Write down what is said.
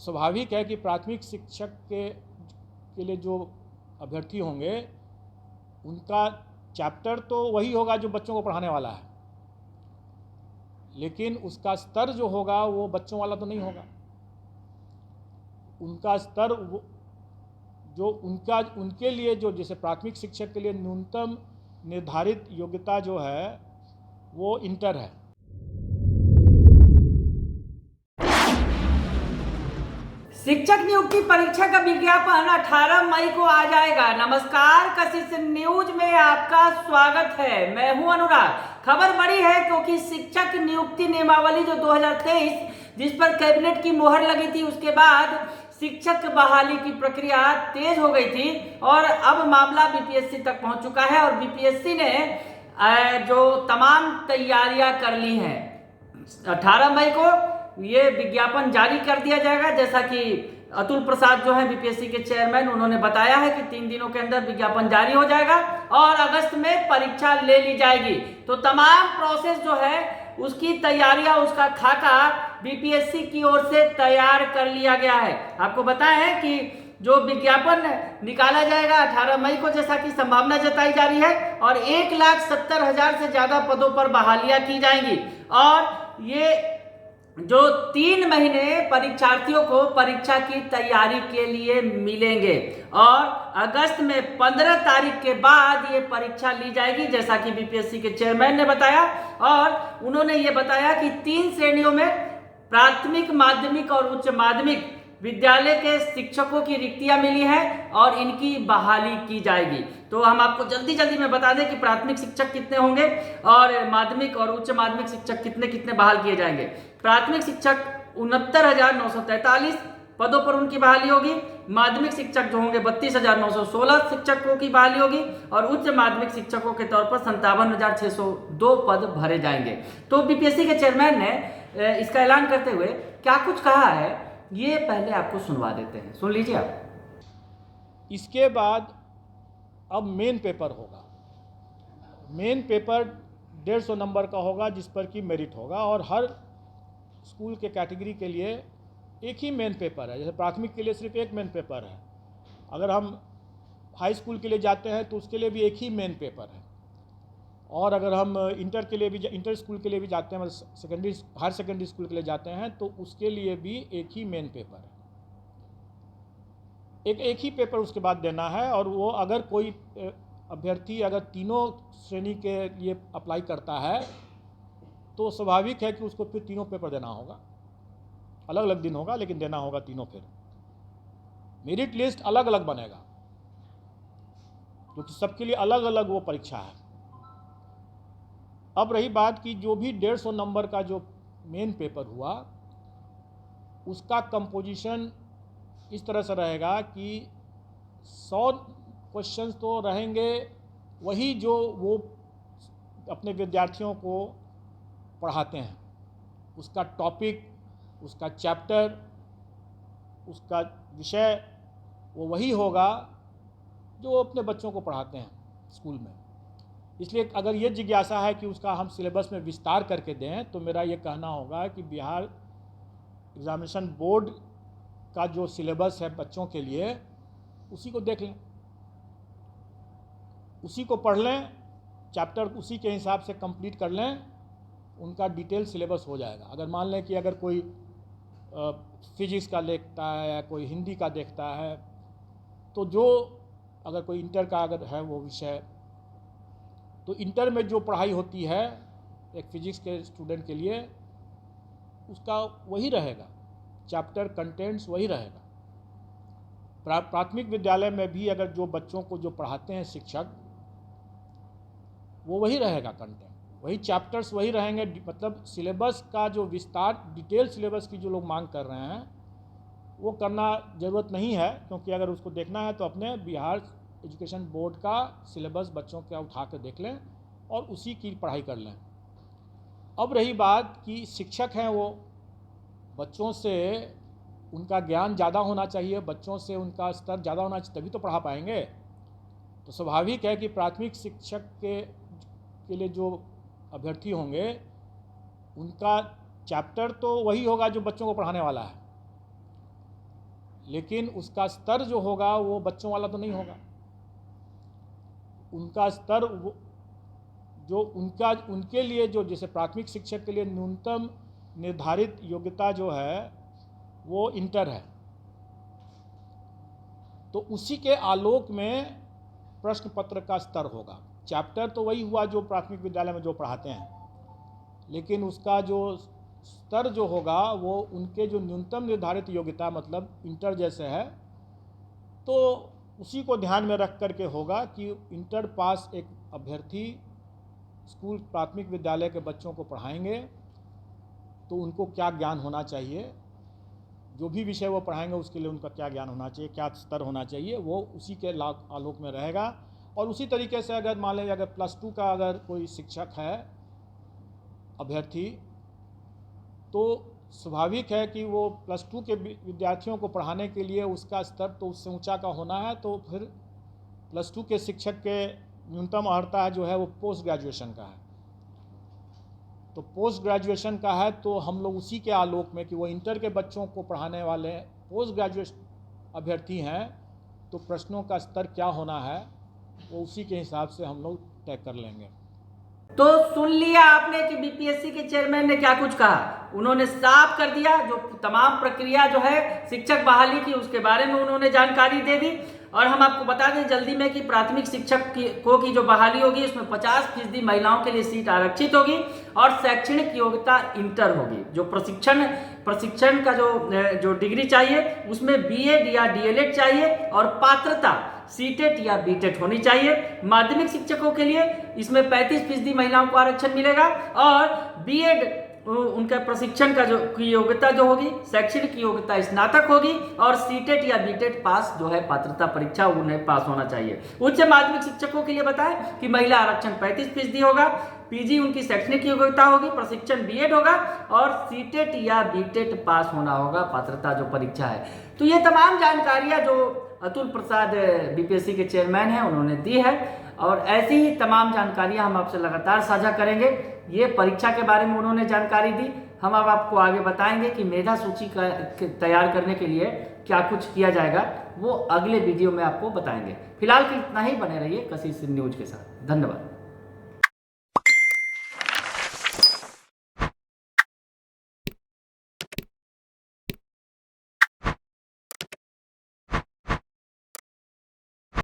स्वाभाविक है कि प्राथमिक शिक्षक के लिए जो अभ्यर्थी होंगे उनका चैप्टर तो वही होगा जो बच्चों को पढ़ाने वाला है, लेकिन उसका स्तर जो होगा वो बच्चों वाला तो नहीं होगा। उनका स्तर जो उनके लिए जो जैसे प्राथमिक शिक्षक के लिए न्यूनतम निर्धारित योग्यता जो है वो इंटर है। शिक्षक नियुक्ति परीक्षा का विज्ञापन 18 मई को आ जाएगा। नमस्कार, कशिश न्यूज में आपका स्वागत है। मैं हूं अनुराग। खबर बड़ी है क्योंकि शिक्षक नियुक्ति नियमावली जो 2023 जिस पर कैबिनेट की मोहर लगी थी, उसके बाद शिक्षक बहाली की प्रक्रिया तेज हो गई थी और अब मामला बीपीएससी तक पहुंच चुका है और बीपीएससी ने जो तमाम तैयारियां कर ली हैं। 18 मई को ये विज्ञापन जारी कर दिया जाएगा। जैसा कि अतुल प्रसाद जो है बीपीएससी के चेयरमैन, उन्होंने बताया है कि 3 दिनों के अंदर विज्ञापन जारी हो जाएगा और अगस्त में परीक्षा ले ली जाएगी। तो तमाम प्रोसेस जो है उसकी तैयारियां, उसका खाका बीपीएससी की ओर से तैयार कर लिया गया है। आपको बताएं कि जो विज्ञापन निकाला जाएगा 18 मई को, जैसा कि संभावना जताई जा रही है, और 1,70,000 से ज्यादा पदों पर बहालियां की जाएंगी और ये जो 3 महीने परीक्षार्थियों को परीक्षा की तैयारी के लिए मिलेंगे और अगस्त में 15 तारीख के बाद ये परीक्षा ली जाएगी, जैसा कि बीपीएससी के चेयरमैन ने बताया। और उन्होंने ये बताया कि 3 श्रेणियों में प्राथमिक, माध्यमिक और उच्च माध्यमिक विद्यालय के शिक्षकों की रिक्तियां मिली हैं और इनकी बहाली की जाएगी। तो हम आपको जल्दी जल्दी में बता दें कि प्राथमिक शिक्षक कितने होंगे और माध्यमिक और उच्च माध्यमिक शिक्षक कितने कितने बहाल किए जाएंगे। प्राथमिक शिक्षक 69,943 पदों पर उनकी बहाली होगी। माध्यमिक शिक्षक जो होंगे 32,916 शिक्षकों की बहाली होगी और उच्च माध्यमिक शिक्षकों के तौर पर 57,602 पद भरे जाएंगे। तो बीपीएससी के चेयरमैन ने इसका ऐलान करते हुए क्या कुछ कहा है, ये पहले आपको सुनवा देते हैं, सुन लीजिए आप। इसके बाद अब मेन पेपर होगा। मेन पेपर 150 नंबर का होगा जिस पर कि मेरिट होगा और हर स्कूल के कैटेगरी के लिए एक ही मेन पेपर है। जैसे प्राथमिक के लिए सिर्फ एक मेन पेपर है, अगर हम हाई स्कूल के लिए जाते हैं तो उसके लिए भी एक ही मेन पेपर है, और अगर हम इंटर के लिए भी, इंटर स्कूल के लिए भी जाते हैं, सेकेंडरी हायर सेकेंडरी स्कूल के लिए जाते हैं तो उसके लिए भी एक ही मेन पेपर है। एक ही पेपर उसके बाद देना है। और वो अगर कोई अभ्यर्थी अगर तीनों श्रेणी के लिए अप्लाई करता है तो स्वाभाविक है कि उसको फिर तीनों पेपर देना होगा। अलग अलग दिन होगा लेकिन देना होगा तीनों। फिर मेरिट लिस्ट अलग अलग बनेगा क्योंकि सबके लिए अलग अलग वो परीक्षा है। अब रही बात कि जो भी 150 नंबर का जो मेन पेपर हुआ उसका कंपोजिशन इस तरह से रहेगा कि 100 क्वेश्चंस तो रहेंगे वही जो वो अपने विद्यार्थियों को पढ़ाते हैं, उसका टॉपिक, उसका चैप्टर, उसका विषय वो वही होगा जो वो अपने बच्चों को पढ़ाते हैं स्कूल में। इसलिए अगर ये जिज्ञासा है कि उसका हम सिलेबस में विस्तार करके दें तो मेरा ये कहना होगा कि बिहार एग्जामिनेशन बोर्ड का जो सिलेबस है बच्चों के लिए उसी को देख लें, उसी को पढ़ लें, चैप्टर उसी के हिसाब से कंप्लीट कर लें, उनका डिटेल सिलेबस हो जाएगा। अगर मान लें कि अगर कोई फिजिक्स का देखता है या कोई हिंदी का देखता है तो जो अगर कोई इंटर का अगर है वो विषय, तो इंटर में जो पढ़ाई होती है एक फिजिक्स के स्टूडेंट के लिए उसका वही रहेगा, चैप्टर कंटेंट्स वही रहेगा। प्राथमिक विद्यालय में भी अगर जो बच्चों को जो पढ़ाते हैं शिक्षक वो वही रहेगा, कंटेंट वही, चैप्टर्स वही रहेंगे। मतलब सिलेबस का जो विस्तार, डिटेल सिलेबस की जो लोग मांग कर रहे हैं वो करना ज़रूरत नहीं है, क्योंकि अगर उसको देखना है तो अपने बिहार एजुकेशन बोर्ड का सिलेबस बच्चों का उठा कर देख लें और उसी की पढ़ाई कर लें। अब रही बात कि शिक्षक हैं वो बच्चों से उनका ज्ञान ज़्यादा होना चाहिए, बच्चों से उनका स्तर ज़्यादा होना चाहिए, तभी तो पढ़ा पाएंगे। तो स्वाभाविक है कि प्राथमिक शिक्षक के लिए जो अभ्यर्थी होंगे उनका चैप्टर तो वही होगा जो बच्चों को पढ़ाने वाला है, लेकिन उसका स्तर जो होगा वो बच्चों वाला तो नहीं होगा। उनका स्तर जो उनके लिए जो जैसे प्राथमिक शिक्षक के लिए न्यूनतम निर्धारित योग्यता जो है वो इंटर है, तो उसी के आलोक में प्रश्न पत्र का स्तर होगा। चैप्टर तो वही हुआ जो प्राथमिक विद्यालय में जो पढ़ाते हैं, लेकिन उसका जो स्तर जो होगा वो उनके जो न्यूनतम निर्धारित योग्यता मतलब इंटर जैसे है, तो उसी को ध्यान में रख करके होगा कि इंटर पास एक अभ्यर्थी स्कूल प्राथमिक विद्यालय के बच्चों को पढ़ाएंगे तो उनको क्या ज्ञान होना चाहिए, जो भी विषय वो पढ़ाएंगे उसके लिए उनका क्या ज्ञान होना चाहिए, क्या स्तर होना चाहिए, वो उसी के आलोक में रहेगा। और उसी तरीके से अगर मान लीजिए अगर +2 का अगर कोई शिक्षक है अभ्यर्थी, तो स्वाभाविक है कि वो +2 के विद्यार्थियों को पढ़ाने के लिए उसका स्तर तो उससे ऊंचा का होना है, तो फिर +2 के शिक्षक के न्यूनतम अर्हता जो है वो पोस्ट ग्रेजुएशन का है। तो पोस्ट ग्रेजुएशन का है तो हम लोग उसी के आलोक में कि वो इंटर के बच्चों को पढ़ाने वाले पोस्ट ग्रेजुएट अभ्यर्थी हैं, तो प्रश्नों का स्तर क्या होना है वो उसी के हिसाब से हम लोग तय कर लेंगे। तो सुन लिया आपने कि बीपीएससी के चेयरमैन ने क्या कुछ कहा। उन्होंने साफ कर दिया, जो तमाम प्रक्रिया जो है शिक्षक बहाली की उसके बारे में उन्होंने जानकारी दे दी। और हम आपको बता दें जल्दी में कि प्राथमिक शिक्षक की जो बहाली होगी उसमें 50% महिलाओं के लिए सीट आरक्षित होगी और शैक्षणिक योग्यता इंटर होगी। जो प्रशिक्षण का जो डिग्री चाहिए उसमें बीएड या डीएलएड चाहिए और पात्रता सीटेट या बीटेट होनी चाहिए। माध्यमिक शिक्षकों के लिए इसमें 35% महिलाओं को आरक्षण मिलेगा और बीएड उनका प्रशिक्षण का की योग्यता जो होगी शैक्षणिक योग्यता स्नातक होगी और सीटेट या बीटेट पास जो है पात्रता परीक्षा उन्हें पास होना चाहिए। उच्च माध्यमिक शिक्षकों के लिए बताएं कि महिला आरक्षण 35% होगा, पीजी उनकी शैक्षणिक योग्यता होगी, प्रशिक्षण बीएड होगा और सीटेट या बीटेट पास होना होगा पात्रता जो परीक्षा है। तो ये तमाम जानकारियां जो अतुल प्रसाद बीपीएससी के चेयरमैन हैं उन्होंने दी है और ऐसी ही तमाम जानकारियां हम आपसे लगातार साझा करेंगे। ये परीक्षा के बारे में उन्होंने जानकारी दी, हम अब आपको आगे बताएंगे कि मेधा सूची का तैयार करने के लिए क्या कुछ किया जाएगा, वो अगले वीडियो में आपको बताएंगे। फिलहाल के इतना ही, बने रहिए कशिश न्यूज के साथ। धन्यवाद।